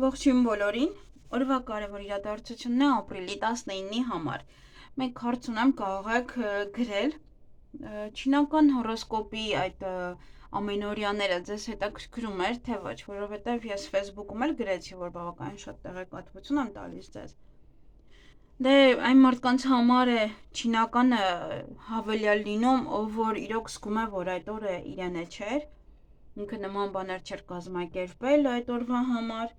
Ողջույն բոլորին, օրվա կարևոր իրադարձությունն է ապրիլի 19-ի համար։ Մենք հարց ունեմ կարող եք գրել չինական հորոսկոպի այդ ամենօրյաները ձեզ հետաքրքրում էր, թե ոչ, որովհետև ես Facebook-ում էլ գրեցի, որ բավականին շատ տեղեկատվություն եմ տալիս ձեզ։ Դե այն մարդկանց համար է չինականը հավելյալ լինում, ով որ իրոք զգում է, որ այդ օրը իրենը չէր, ինքը նման բաներ չէր կազմակերպել այդ օրվա համար։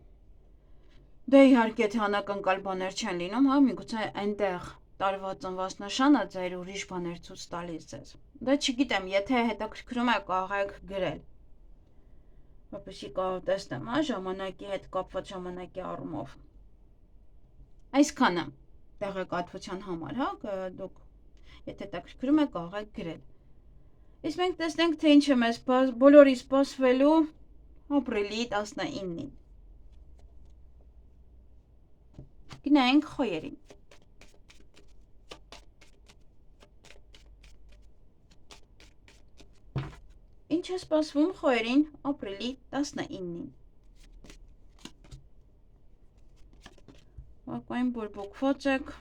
Դե իհարկե թե անակնկալ բաներ չեն լինում, հա, միգուցե այնտեղ տարվա ծնված նշանը ձեր ուրիշ բաներ ցույց տալիս ձեզ։ Դե չգիտեմ, եթե հետաքրքրում է կարող եք գրել։ Որպեսզի կարող տեսնեմ, հա, ժամանակի հետ կապված ժամանակի առումով։ Այսքանը տեղեկատվության համար, հա, դուք եթե հետաքրքրում է կարող եք գրել։ Իսկ մենք տեսնենք, թե ինչ է մեզ բոլորի սպասվելու ապրիլի 19-ին։ Գնանք խոյերին։ Ինչ է սպասվում խոյերին ապրիլի 19-ին։ Բակային բորբոքված եք,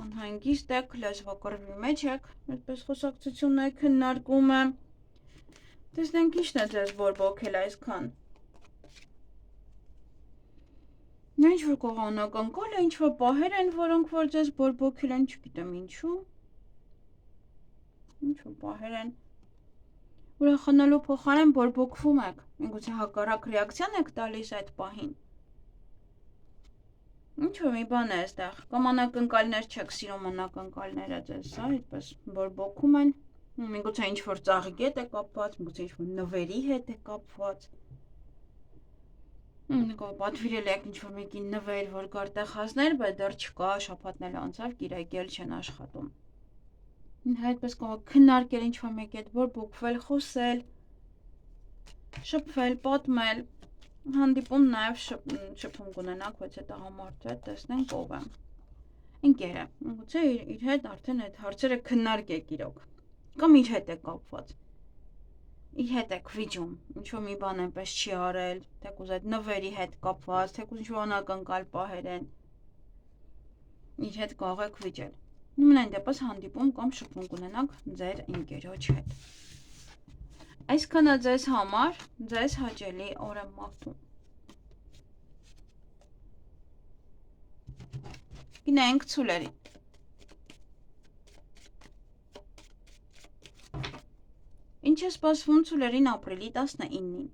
անհանգիստ եք, լեզվակռվի մեջ եք, այդպես խոսակցությունն է քննարկում է։ Տեսնենք ինչն է ձեզ բորբոքել այսքան։ Ինչ-որ կողանականկալ է, ինչ-որ պահեր են, որոնք որ ձեզ բորբոքել են, չգիտեմ ինչու։ Ինչ-որ պահեր են։ Ուրախանալու փոխարեն բորբոքվում եք, միգուցե հակառակ ռեակցիան եք տալիս այդ պահին։ Ինչ-որ մի բան է այստեղ, կամ անակնկալներ չեք սիրում անակնկալները ձեզ, հա, այդպես բորբոքում են։ Միգուցե ինչ-որ ծաղիկ հետ է կապված, միգուցե ինչ-որ նվերի հետ է կապված։ Պատվիրել եք ինչ-որ մեկի նվեր, որ գարտեղ հասներ, բայց դեռ չկա, շաբաթն անցավ, կիրակել չեն աշխատում։ Այդպես կարող քննարկել ինչ-որ մեկի հետ, բորբոքվել, խոսել, շփվել, պատմել, հանդիպում նաև շփում կունենաք, բայց այդ աղամարդու հետ տեսնենք ով է։ Ընկեր է, միգուցե իր հետ արդեն այդ հարցերը քննարկեք իրոք, կամ իր հետ է կապված։ Իր հետ եք վիճում, ինչ-որ մի բան այնպես չի արել, թեկուզ այդ նվերի հետ կապված, թեկուզ ինչ-որ անակնկալ պահեր են, իր հետ կարող եք վիճել։ Նույնայն դեպս հանդիպում կամ շփում կունենաք ձեր ընկերոջ հետ։ Այսքանը ձեզ համար, ձեզ հաճելի օր եմ մաղթում։ Գնանք ցուլերին։ Ինչ է սպասվում ցուլերին ապրիլի 19-ին։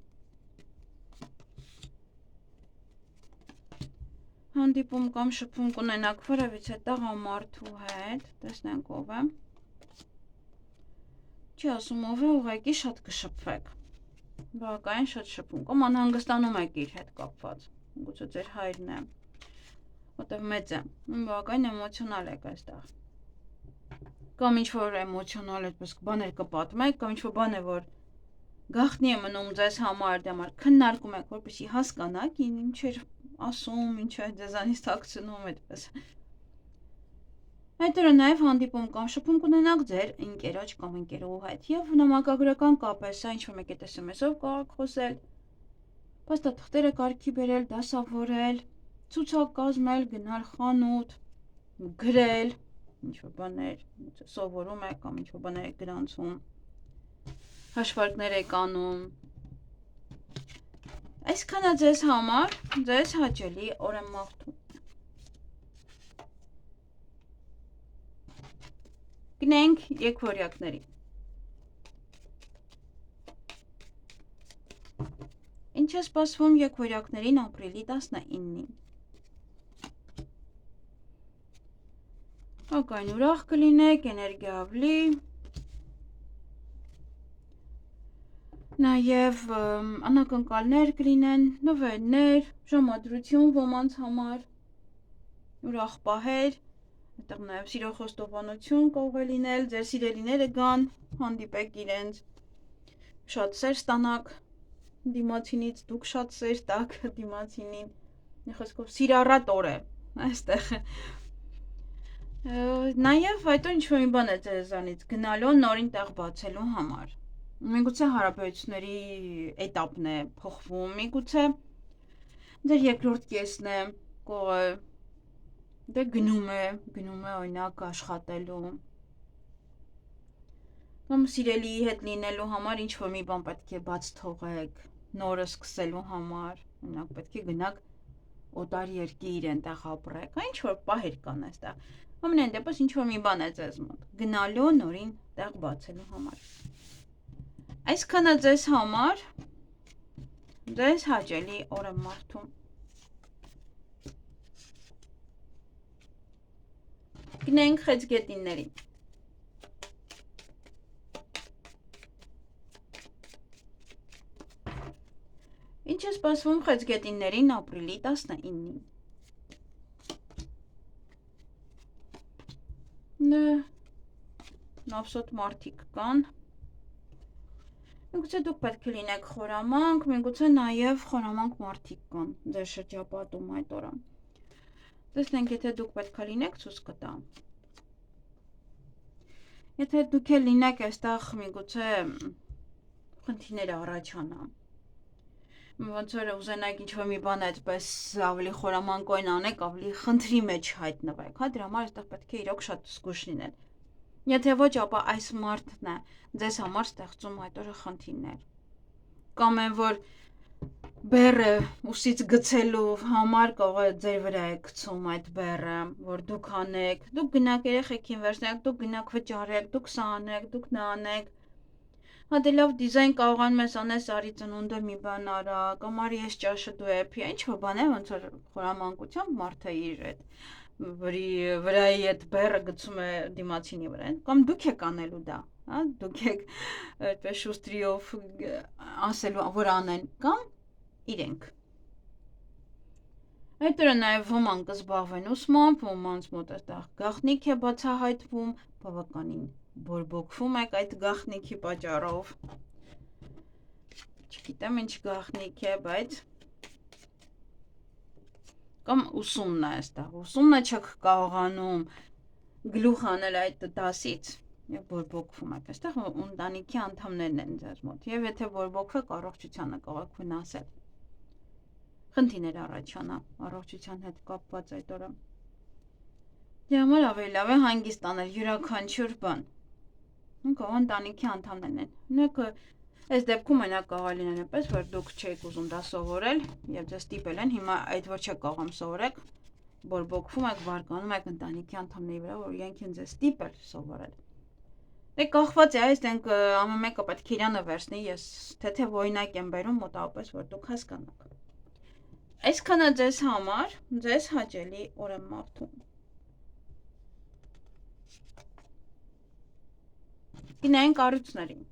Հանդիպում կամ շփում կունենաք որևիցե տղամարդու հետ, տեսնենք ով է։ Չի ասում ով է, ուղղակի շատ կշփվեք։ Բավականին շատ շփում, կամ անհանգստանում եք իր հետ կապված։ Գուցե ձեր հայրն է, որտեղ մեծ է, բավականին էմոցիոնալ եք այստեղ։ Կամ ինչ-որ էմոցիոնալ այդպես բաներ կպատմեք, կամ ինչ-որ բան է, որ գաղտնի է մնում ձեզ համար, դե համար քննարկում եք, որպեսզի հասկանաք, ինչ էր ասում, ինչ է ձեզանից թաքցնում, այդպես։ Այդ օրը նաև հանդիպում կամ շփում կունենաք ձեր ընկերոջ կամ ընկերուհու հետ, եւ նամակագրական կապ է, սա ինչ-որ մեկի հետ SMS-ով կարող եք խոսել, փաստաթղթերը կարգի բերել, դասավորել, ցուցակ կազմել, գնալ խանութ, գրել, ինչ-որ բաներ սովորում եք կամ ինչ-որ բաներ եք գրանցում, հաշվարկներ եք անում։ Այսքանը ձեզ համար, ձեզ հաճելի օր եմ մաղթում։ Գնանք եկվորյակների։ Ինչ է սպասվում եկվորյակներին ապրիլի 19-ին։ Ակայն ուրախ կլինեք, էներգիավլի, նաև անակնկալներ կլինեն, նվերներ, ժամադրություն ոմանց համար, ուրախ պահեր, այդտեղ նաև սիրո խոստովանություն կարող է լինել, ձեր սիրելիները գան, հանդիպեք իրենց, շատ սեր ստանաք դիմացինից, դուք շատ սեր տաք դիմացինին, խոսքով սիրառատ օր է այստեղ։ Նաև այդ ինչ-որ մի բան է ձեզանից գնալու նորին տեղ բացելու համար։ Միգուցե հարաբերությունների էտապն է փոխվում, միգուցե Ձեր երկրորդ կեսն է, կողը դե գնում է օրինակ աշխատելու։ Կամ սիրելիի հետ լինելու համար ինչ որ մի բան պետք է բաց թողեք, նորը սկսելու համար, օրինակ պետք է գնաք օտար երկիր այնտեղ ապրեք, ինչ որ պահեր կան այստեղ։ Ամենայն դեպս ինչ որ մի բան է ձեզ մոտ, գնալու նորին տեղ բացելու համար։ Այսքանը ձեզ համար, ձեզ հաճելի օր եմ մաղթում։ Գնենք խեցգետիններին։ Ինչ է սպասվում խեցգետիններին ապրիլի 19-ին։ Նավսոտ մարդիկ կան։ Միգուցե դուք պետք է լինեք խորամանկ, միգուցե նաև խորամանկ մարդիկ կան ձեր շրջապատում այդ օրը։ Տեսնենք, եթե դուք պետք է լինեք, ցույց կտամ։ Եթե դուք էլ լինեք այստեղ միգուցե խնդիրներ առաջանա։ Ոնց որ ուզենայիք ինչ-որ մի բան այդպես ավելի խորամանկորեն անեք, ավելի խնդրի մեջ հայտնվեք, հա, դրա համար այստեղ պետք է իրոք շատ զգույշ լինել։ Եթե ոչ, ապա այս մարդն է ձեզ համար ստեղծում այդ օրը խնդիրներ։ Կամ այն որ բեռը ուսից գցելու համար կողը ձեր վրա է գցում այդ բեռը, որ դուք անեք, դուք գնաք երեխեքին վերցնեք, դուք գնաք վճարեք, դուք սա անեք, դուք նա անեք։ Հա դե լավ դիզայն կարողանում ես անես արի ծնունդը մի բան արա, կամ արի ես ճաշը դու էփի, ինչ որ բան է, ոնց որ խորամանկությամբ մարդը իր այդ վրայի այդ բեռը գցում է դիմացինի վրա, կամ դուք եք անելու դա, հա, դուք եք այդպես շուստրիով ասելու որ անեն, կամ իրենք։ Այդ օրը նաև ոմանք կզբաղվեն ուսմամբ, ոմանց մոտ այդտեղ գաղտնիք է բացահայտվում, բավականին բորբոքվում եք այդ գաղտնիքի պատճառով։ Չգիտեմ ինչ գաղտնիք է, բայց կամ ուսումն է այստեղ, ուսումնը չեք կարողանում գլուխ անել այդ դասից եւ բորբոքվում եք։ Այստեղ ընտանիքի անդամներն են ձեզ մոտ եւ եթե բորբոքվեք առողջությանը կարող վնասել։ Խնդիրներ առաջանա առողջության հետ կապված այդ օրը։ Դրա համար ավելի լավ է հանգիստ անել յուրաքանչյուր բան։ Կարող ընտանիքի անդամներն են։ Մեկը այս դեպքում մենակ կարող լինել այնպես, որ դուք չեք ուզում դա սովորել եւ ձեզ ստիպել են, հիմա այդ որ չեք կարողam սովորեք, բորբոքվում եք, վարկանում եք ընտանիքի անդամների վրա, որ իրենք են ձեզ ստիպել սովորել։ Դե կախված է, այսինքն ամեն մեկը պետք է իրանը վերցնի, ես թեթև օրինակ եմ բերում մոտավորապես, որ դուք հասկանաք։ Այսքանը ձեզ համար, ձեզ հաճելի օր եմ մաղթում։ Գնային կառույցներին։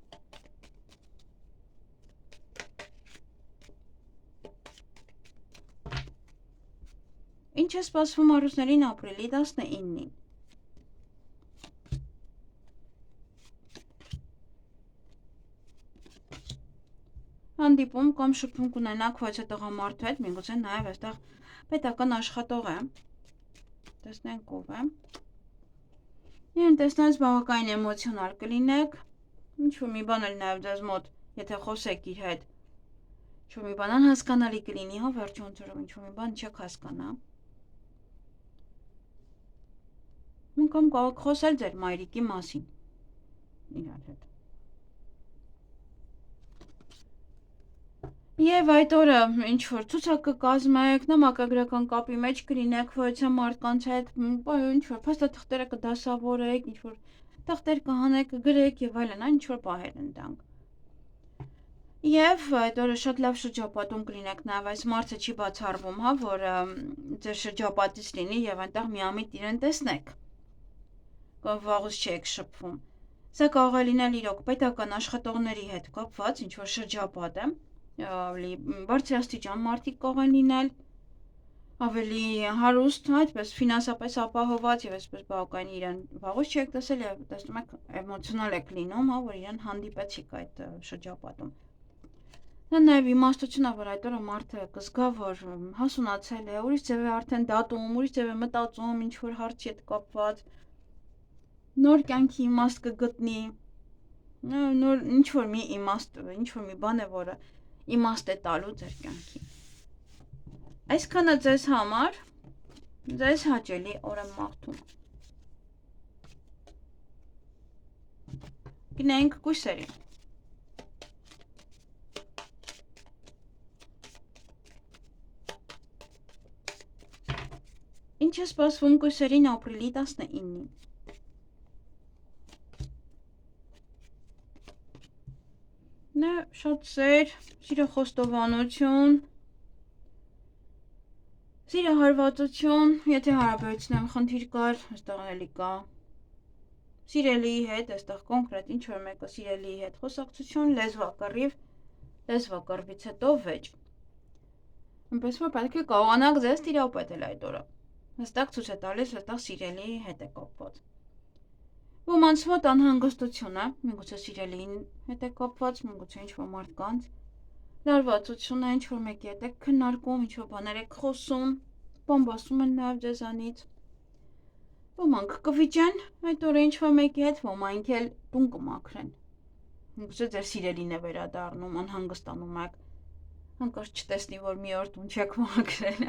Ինչ է սպասվում առյուծներին ապրիլի 19-ին։ Հանդիպում կամ շփում կունենաք ոչ տղամարդու հետ, միգուցե նաև այստեղ պետական աշխատող է։ Տեսնենք ով է։ Իրեն տեսնած բավականին էմոցիոնալ կլինեք, ինչ-որ մի բան էլ նաև ձեզ մոտ, եթե խոսեք իր հետ, ինչ-որ մի բան անհասկանալի կլինի, հա, վերջում ծրով ինչ-որ մի բան չեք հասկանա։ Կամ կարող խոսել ձեր մայրիկի մասին իրար հետ։ Եվ այդ օրը ինչ-որ ցուցակ կկազմեք, նամակագրական կապի մեջ կլինեք փորձեմ մարդկանց հետ, ինչ-որ փաստաթղթերը կդասավորեք, ինչ-որ թղթեր կհանեք, կգրեք եւ այլն, ինչ-որ պահեր են դրանք։ Եվ այդ օրը շատ լավ շրջապատում կլինեք, նաև այս մարդը չի բացառվում, հա, որ ձեր շրջապատից լինի եւ այնտեղ միամիտ իրեն տեսնեք։ Կամ վաղուց չեք շփվում։ Սա կարող է լինել իրոք պետական աշխատողների հետ կապված, ինչ-որ շրջապատ է, ավելի բարձրաստիճան մարդիկ կարող են լինել, ավելի հարուստ, այդպես ֆինանսապես ապահոված եւ այսպես բավականին իրեն վաղուց չեք տեսել եւ տեսնում եք էմոցիոնալ եք լինում, հա, որ իրեն հանդիպեցիք այդ շրջապատում։ Դա նաեւ իմաստություն է, որ այդ օրը մարդը կզգա, որ հասունացել է, ուրիշ ձև է արդեն դատում, ուրիշ ձև է մտածում, ինչ որ հարցի հետ կապված, նոր կյանքի իմաստ կգտնի, նոր ինչ որ մի իմաստ, ինչ որ մի բան է, որը իմաստ է տալու ձեր կյանքի։ Այսքանը ձեզ համար ձեզ հաճելի օր եմ մաղթում։ Գնանք կույսերին։ Ինչ է սպասվում կույսերին ապրիլի 19-ին։ Նա շատ սեր, սիրախոստովանություն, սիրահարվածություն, եթե հարաբերությունում խնդիր կար, այստեղ էլի կա։ Սիրելիի հետ, այստեղ կոնկրետ ինչ որ մեկը սիրելիի հետ խոսակցություն, լեզվակռիվ, լեզվակռվից հետո վեճ։ Այնպես որ պետք է կարողանաք ձեզ տիրապետել այդ օրը։ Հստակ ցույց է տալիս, այստեղ սիրելիի հետ է կապված։ Ոմանց մոտ անհանգստություն է, միգուցե սիրելիին հետ է կապված, միգուցե ինչ-որ մարդկանց, լարվածություն է, ինչ-որ մեկի հետ եք քննարկում, ինչ-որ բաներ եք խոսում, բամբասում են նաև ձեզանից։ Ոմանք կվիճեն այդ օրը ինչ-որ մեկի հետ, ոմանք էլ տուն կմաքրեն։ Միգուցե ձեր սիրելին է վերադառնում, անհանգստանում եք, հանկարծ չտեսնի, որ մի օր տուն չեք մաքրել,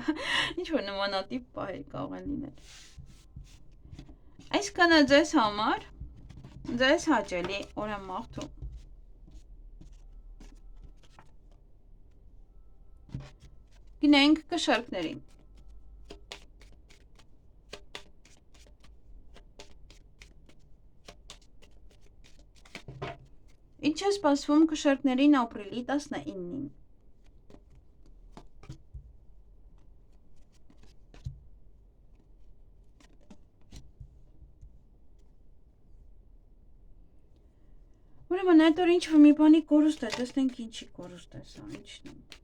ինչ-որ նմանատիպ բաներ կարող են լինել։ Այսքանը ձեզ համար ձեզ հաճելի օր եմ մաղթում։ Գնանք կշարքներին։ Ինչ է սպասվում կշարքներին ապրիլի 19-ին։ Ուրեմն այդ օր ինչ-որ մի բանի կորուստ է, տեսնենք ինչի կորուստ է սա, ինչն է։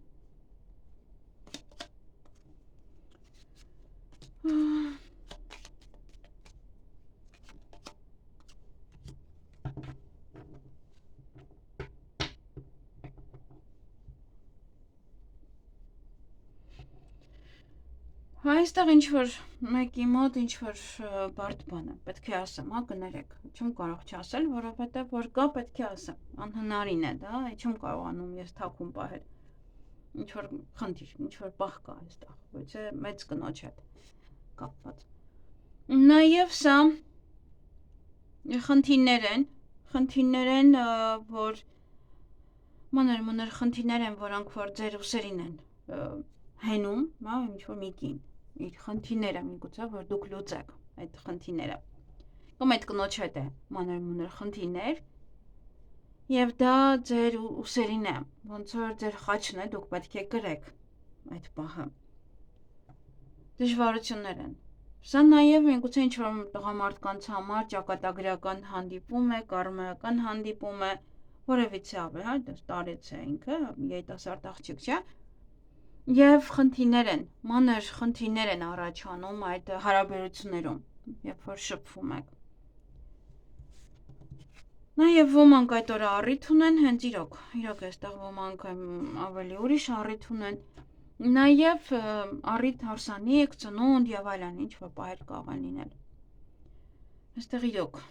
Այստեղ ինչ-որ մեկի մոտ ինչ-որ բարդ բան է, պետք է ասեմ, հա, կներեք, չեմ կարող չասել, որովհետև որ կա պետք է ասեմ, անհնարին է դա, չեմ կարողանում ես թաքուն պահել, ինչ-որ խնդիր, ինչ-որ պահ կա այստեղ, ոչ է մեծ կնոջ հետ կապված։ Նաև սա խնդիրներ են, որ մանր խնդիրներ են, որանք որ ձեր ուսերին են հենում, հա, ինչ-որ մի կին, իր խնդիրները միգուցե, որ դուք լուծեք այդ խնդիրները, կամ այդ կնոջ հետ է մանր խնդիրներ, և դա ձեր ուսերին է, ոնց որ ձեր խաչն է, դուք պետք է կրեք այդ պահը, դժվարություններ են, սա նաև միգուցե ինչ-որ տղամարդկանց համար ճակատագրական հանդիպում է, կարմրական հանդիպում է, որևիցե ավել, հա, տարեց է ինքը, երիտասարդ աղջիկ չէ, և խնդիրներ են, մանր խնդիրներ են առաջանում այդ հարաբերություններում, երբ որ շփվում եք։ Նաև ոմանք այդ օրը առիթ ունեն, հենց իրոք այստեղ ոմանք ավելի ուրիշ առիթ ունեն, նաև առիթ հարսանիք, ծնունդ և այլն, ինչ-որ պահեր կարող են լինել։ Այստեղ իրոք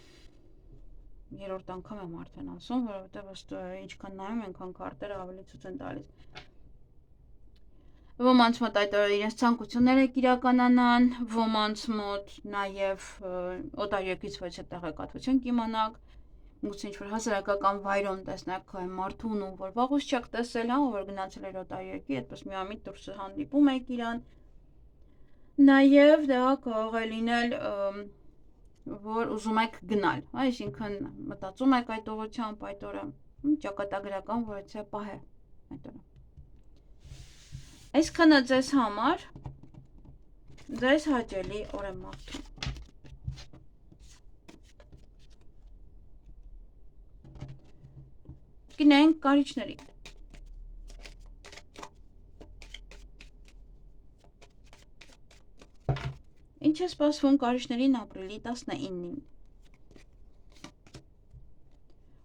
երրորդ անգամ եմ արդեն ասում, որովհետև ինչքան նայում, այնքան քարտերը ավելի ցույց են տալիս։ Ոմանց մոտ այդ օրը իրենց ցանկությունները կիրականանան, ոմանց մոտ նաև օտարերկից ոչ է տեղեկատվություն կիմանաք, գուցե ինչ-որ հասարակական վայրում տեսնեք մարդուն, որ վաղուց չեք տեսել, հա, որ գնացել էր օտարերկի, այդպես միամիտ դուրս հանդիպում եք իրան։ Նաև դա կարող է լինել, որ ուզում եք գնալ, այսինքն մտածում եք այդ ուղղությամբ այդ օրը, ճակատագրական որևիցե պահ է այդ օրը։ Այսքանը ձեզ համար ձեզ հաճելի օր եմ մաղթում։ Գնանք կարիճների։ Ինչ է սպասվում կարիճներին ապրիլի 19-ին։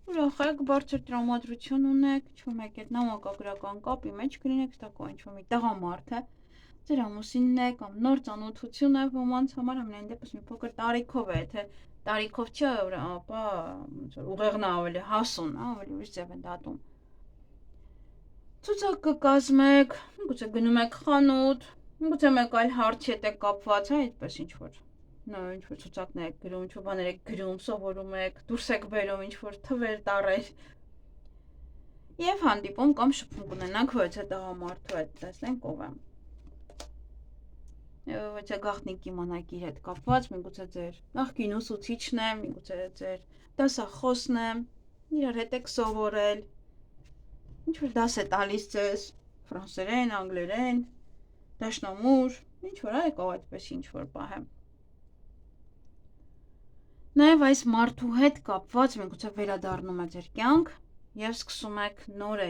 Ուրախ եք, բարձր տրամադրություն ունեք, ինչ-որ մեկ հետ նամակագրական կապի մեջ կլինեք, ստակո ինչ-որ մի տղամարդ է, ձեր ամուսինն է կամ նոր ծանոթություն է ոմանց համար, ամենայն դեպս մի փոքր տարիքով է, եթե տարիքով չէ, ապա ուղեղն է ավելի հասուն, ավելի ուրիշ ձև են դատում։ Ցուցակ կկազմեք, գուցե գնում եք խանութ, Գուցե մեկ այլ հարցի հետ է կապված, այդպես ինչ-որ ինչ-որ ցուցակներ եք գրում, ինչ-որ բաներ եք գրում, սովորում եք, դուրս եք բերում ինչ-որ թվեր, տառեր և հանդիպում կամ շփում կունենանք ոչ է տղամարդու հետ, տեսնենք ով է։ Ոչ է գաղտնիք իմանաք իր հետ կապված, միգուցե ձեր նախկին ուսուցիչն է, միգուցե ձեր դասախոսն է, իրար հետ եք սովորել, ինչ-որ դաս է տալիս ձեզ, ֆրանսերեն, անգլերեն, դաշնամուր, ինչ-որ եկավ այդպես ինչ-որ պահ է։ Նաև այս մարդու հետ կապված միգուցե վերադառնում է ձեր կյանք և սկսում եք նոր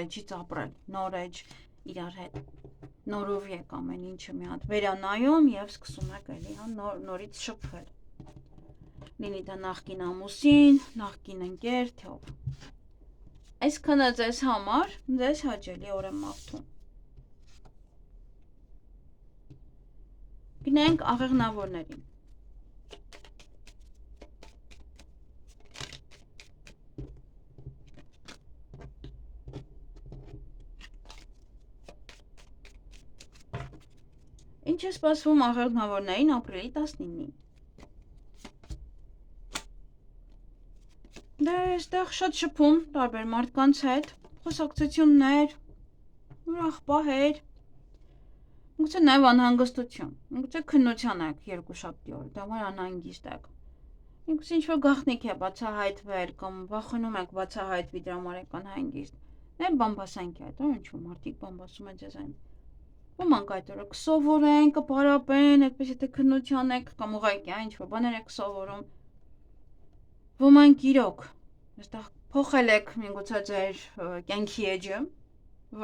էջից ապրել, նոր էջ իրար հետ, նորով եք ամեն ինչը մի հատ վերանայում և սկսում եք էլի նորից շփվել, լինի դա նախկին ամուսին, նախկին ընկեր, թե ով։ Այսքանը ձեզ համար, ձեզ հաճելի օր եմ մաղթում։ Գնանք աղեղնավորներին։ Ինչ է սպասվում աղեղնավորներին ապրիլի 19-ին։ Դե այստեղ շատ շփում տարբեր մարդկանց հետ, խոսակցություններ, ուրախ պահեր, միգուցե նաև անհանգստություն, միգուցե քննության եք երկուշաբթի օր, դա որ անհանգիստ եք, միգուցե ինչ-որ գաղտնիք է բացահայտվել կամ վախենում եք բացահայտվի դրա մարական հանգիստ, նաև բամբասանք է այդ, ինչ-որ մարդիկ բամբասում են ձեզ այն։ Ոմանք այդ օրը կսովորեն, կպարապեն, այդպես եթե քննության եք կամ ուղղակի ինչ-որ բաներ եք սովորում։ Ոմանք իրոք, այստեղ փոխել եք միգուցե ձեր կյանքի էջը,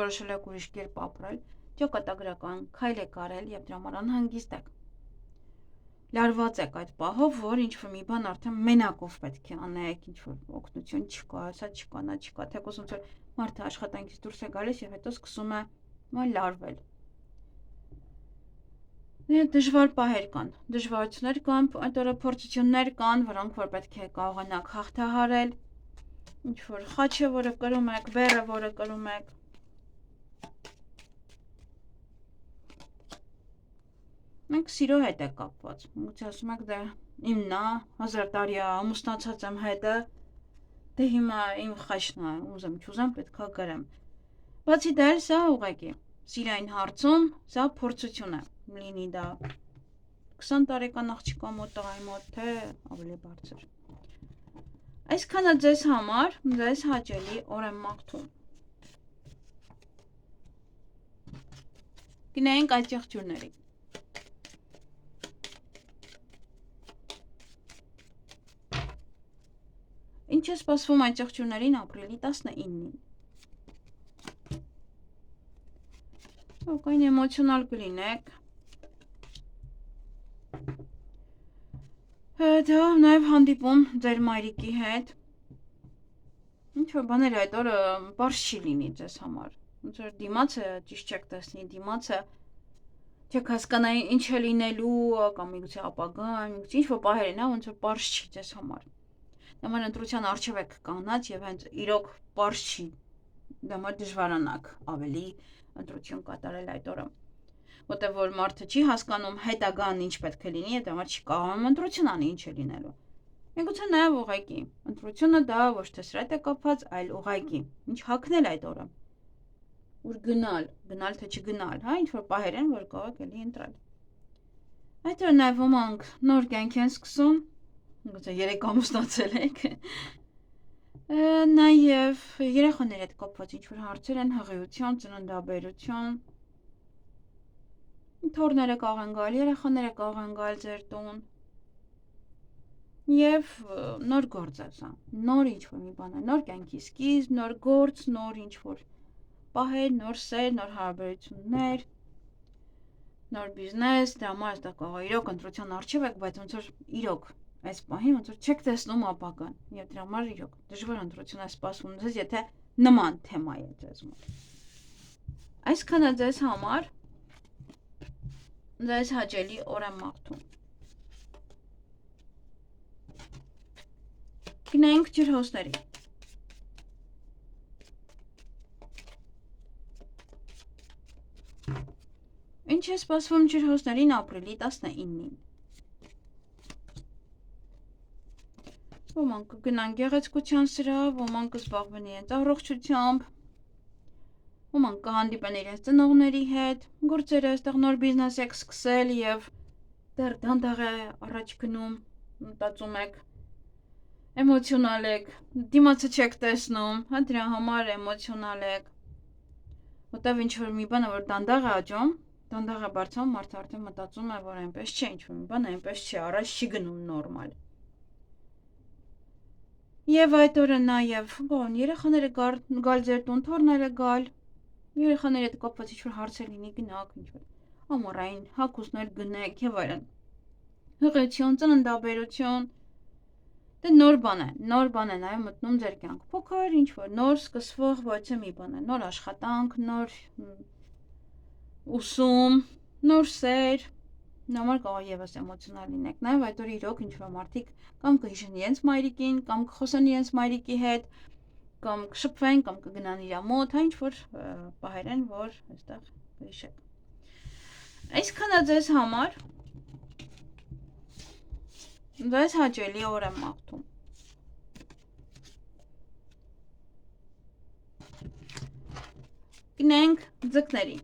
որոշել եք ուրիշ կերպ ապրել, ճակատագրական քայլ եք արել և դրա համար անհանգիստ եք։ Լարված եք այդ պահով, որ ինչ-որ մի բան արդեն մենակով պետք է անեք, ինչ-որ օգնություն չկա, սա չկա, նա չկա, թեկուզ ոնց որ մարդը աշխատանքից դուրս է գալիս և հետո սկսում է լարվել։ Դժվար պահեր կան, դժվարություններ կան, այդ օրը փորձություններ կան, որոնք որ պետք է կարողանաք հաղթահարել, ինչ-որ խաչը, որը կրում եք, բեռը, որը կրում եք։ Մենք սիրո հետ եք կապված, միգուցե ասում եք դե իմն է, 1000 տարի է ամուսնացած եմ հետը, դե հիմա իմ խաչն է, ուզեմ չուզեմ պետք է կրեմ։ Բացի դա էլ սա ուղղակի սիրային հարցում, սա փորձություն է, լինի դա 20 տարեկան աղջկա մոտ, տղայի մոտ, թե ավելի բարձր։ Այսքանը ձեզ համար, ձեզ հաճելի օր եմ մաղթում։ Գնայինք այս եղջյուրների։ Ինչ է սպասվում այդ եղջյուրներին ապրիլի 19-ին։ Ոկայն էմոցիոնալ կլինեք։ Դա նաև հանդիպում ձեր մայրիկի հետ։ Ինչ-որ բաներ այդ օրը բարդ չի լինի ձեզ համար։ Ոնց որ դիմացը ճիշտ չեք տեսնի, դիմացը չեք հասկանայի ինչ է լինելու, կամ միգուցե ապագան, միգուցե ինչ-որ պահերին, ոնց որ բարդ չի ձեզ համար։ Դա համար ընտրության առջև եք կանգնած և հենց իրոք պարզ չի, դա համար դժվարանաք ավելի ընտրություն կատարել այդ օրը, որտեղ որ մարդը չի հասկանում հետագան ինչ պետք է լինի, դա համար չի կարողանում ընտրություն անի ինչ է լինելու։ Միգուցե նաև ուղղակի, ընտրությունը դա ոչ թե սրա հետ է կապված, այլ ուղղակի, ինչ հագնել այդ օրը, ուր գնալ թե չգնալ, ինչ-որ պահեր են, որ կարող եք էլի ընտրել։ Այդ օրը նաև ոմանք նոր կյանք են սկսում, գուցե 3 ամուսնացել եք, նաև երեխաների հետ կապված ինչ-որ հարցեր են, հղիություն, ծննդաբերություն, թոռները կարող են գալ, երեխաները կարող են գալ ձեր տուն, և նոր գործ է սա, նոր ինչ-որ մի բան է, նոր կյանքի սկիզբ, նոր գործ, նոր ինչ-որ պահեր, նոր սեր, նոր հարաբերություններ, նոր բիզնես, դրա համար այստեղ կարող է իրոք ընտրության առջև եք, բայց ոնց որ իրոք այս պահին ոնց որ չեք տեսնում ապագան, և դրա համար իրոք դժվար ընտրություն է սպասվում ձեզ, եթե նման թեմա է ձեզ մոտ։ Այսքանը ձեզ համար, ձեզ հաճելի օր եմ մաղթում։ Գնայինք ջրհոսների։ Ինչ Ինչ է սպասվում ջրհոսներին ապրիլի 19-ին։ Ոմանք կգնան գեղեցկության սրահ, ոմանք կզբաղվեն իրենց առողջությամբ, ոմանք կհանդիպեն իրենց ծնողների հետ, գործերը այստեղ նոր բիզնես եք սկսել եւ դեռ դանդաղ է առաջ գնում, մտածում եք, էմոցիոնալ եք, դիմացը չեք տեսնում, հա դրա համար էմոցիոնալ եք, որտեվ ինչ-որ մի բանը, որ դանդաղ է աճում, դանդաղ է բարձրանում, մարդը արդեն մտածում է, որ այնպես չէ, ինչ-որ մի բան այնպես չէ, առաջ չի գնում նորմալ։ Եվ այդ օրը նաև երեխաները գալ ձեր տուն, թոռները գալ, երեխաների հետ կապված ինչ-որ հարցեր լինի, գնաք, ինչ-որ ամառային հագուստներ գնեք եւ այլն։ Հղիություն, ծննդաբերություն, դե նոր բան է նաև մտնում ձեր կյանք։ Փոքր ինչ-որ նոր սկսվող ոչ մի բան է, նոր աշխատանք, նոր ուսում, նոր սեր, նամար կարող եւս էմոցիոնալ լինեք։ Նաև այդ օրը իրոք ինչ-որ մարդիկ կամ կհիշեն իրենց մայրիկին, կամ կխոսեն իրենց մայրիկի հետ, կամ կշփվեն, կամ կգնան իր մոտ, հա ինչ-որ պահեր են, որ այստեղ կհիշեք։ Այսքանը ձեզ համար ձեզ հաճելի օր եմ մաղթում։ Գնենք ձկների։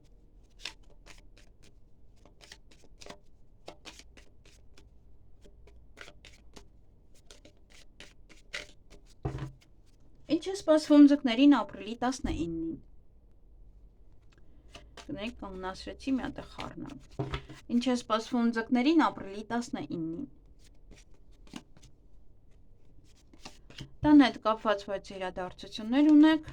Ինչ է սպասվում ձկներին ապրիլի 19-ին։ Գնենք կանգնացրեցի մի հատ խառնամ։ Ինչ է սպասվում ձկներին ապրիլի 19-ին։ Տան հետ կապված բայց իրադարձություններ ունեք։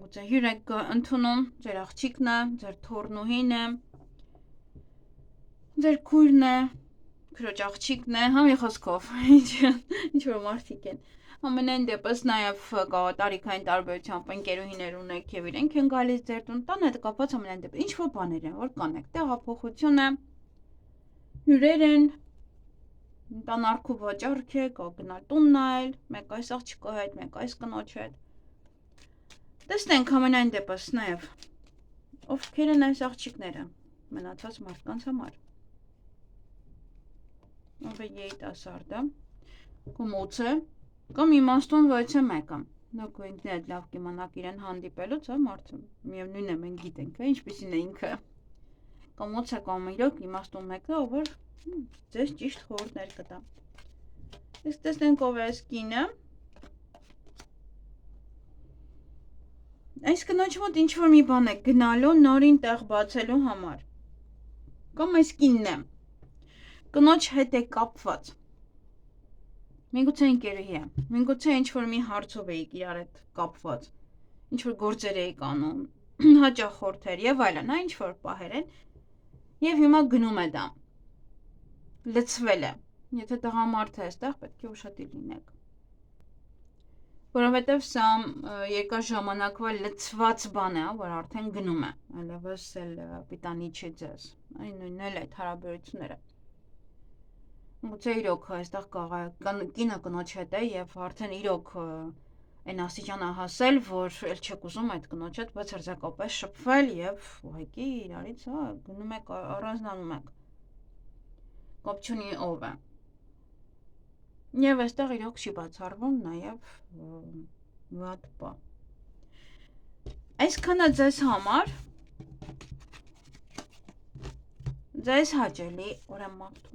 Գուցե հյուր եք ընդունում, ձեր աղջիկն է, ձեր թոռնուհին է, ձեր քույրն է, քրոջ աղջիկն է, հա մի խոսքով, ինչ որ մարդիկ են։ Ամենայն դեպս նաև տարիքային տարբերությամբ ընկերուհիներ ունեք եւ իրենք են գալիս ձեր տուն, տան հետ կապված ամենայն դեպս ինչ որ բաներ են, որ կանեք, տեղափոխություն է, հյուրեր են, տանարքու վաճառք է, կա գնալ տուն նայել, մեկ այս աղջիկի հետ, մեկ այս կնոջ հետ։ Տեսնենք ամենայն դեպս նաև ովքեր են այս աղջիկները մնացած մարդկանց համար։ Ով է երիտասարդը, կոմոց է, կամ իմաստուն ոչ է մեկը։ Դուք ինքներդ լավ կիմանաք իրեն հանդիպելուց, հա մարդը միևնույն է մենք գիտենք, հա ինչպիսին է ինքը։ Կոմոց է կամ իրոք իմաստուն մեկը, ով որ ձեզ ճիշտ խորհուրդներ կտա։ Իսկ տեսնենք ով է այս կինը։ Այս կնոջ մոտ ինչ որ մի բան է գնալու նորին տեղ բացելու համար։ Կամ այս կինն է։ Կնոջ հետ է կապված։ Միգուցե ընկերուհի է, միգուցե ինչ որ մի հարցով էիք իրար հետ կապված, ինչ որ գործեր էիք անում, հաճախորդեր եւ այլն, հա ինչ որ պահեր են, եւ հիմա գնում է դա։ Լցվել է։ Եթե տղամարդ է այստեղ, պետք է ուշադիր լինեք։ Որովհետեւ սա երկար ժամանակվա լցված բան է, որ արդեն գնում է, այլևս էլ պիտանի չի ձեզ։ Այն նույնն էլ այդ հարաբերությունները։ Գուցե իրոք այստեղ կինը կնոջ հետ է եւ արդեն իրոք այն աստիճան է հասել, որ էլ չեք ուզում այդ կնոջ հետ բացարձակապես շփվել եւ ուղղակի իրարից հա գնում եք առանձնանում եք։ Կապ չունի ով է։ Եվ այստեղ իրոք չի բացառվում նաեւ վատ բան։ Այսքանը ձեզ համար ձեզ հաճելի օր եմ մաղթում։